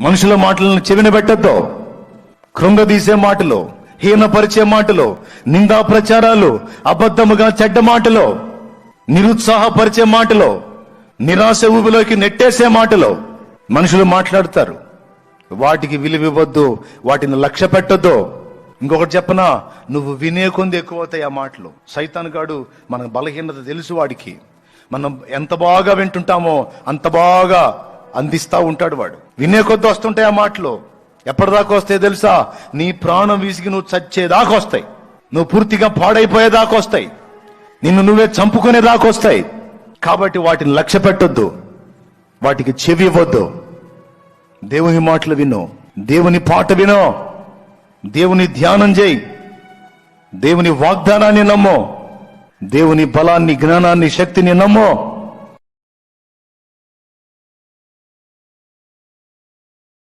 మనుషుల మాటలను చెవిన పెట్టద్దు. కృంగదీసే మాటలు, హీనపరిచే మాటలు, నిందా ప్రచారాలు, అబద్ధముగా చెడ్డ మాటలు, నిరుత్సాహపరిచే మాటలు, నిరాశ ఊబిలోకి నెట్టేసే మాటలు మనుషులు మాట్లాడతారు. వాటికి విలువివ్వద్దు, వాటిని లక్ష్య పెట్టొద్దు. ఇంకొకటి చెప్పనా, నువ్వు వినే కొంది ఎక్కువ అవుతాయి ఆ మాటలు. సైతాన్ గాడు మన బలహీనత తెలుసు వాడికి. మనం ఎంత బాగా వింటుంటామో అంత బాగా అందిస్తా ఉంటాడు వాడు. వినే కొద్ది వస్తుంటాయి ఆ మాటలు. ఎప్పటిదాకా వస్తాయి తెలుసా? నీ ప్రాణం విసిగి నువ్వు చచ్చేదాకా వస్తాయి. నువ్వు పూర్తిగా పాడైపోయేదాకా వస్తాయి. నిన్ను నువ్వే చంపుకునేదాకా వస్తాయి. కాబట్టి వాటిని లక్ష్య పెట్టొద్దు, వాటికి చెవి ఇవ్వద్దు. దేవుని మాటలు విను, దేవుని పాట విను, దేవుని ధ్యానం చేయి, దేవుని వాగ్దానాన్ని నమ్మో, దేవుని బలాన్ని, జ్ఞానాన్ని, శక్తిని నమ్మో.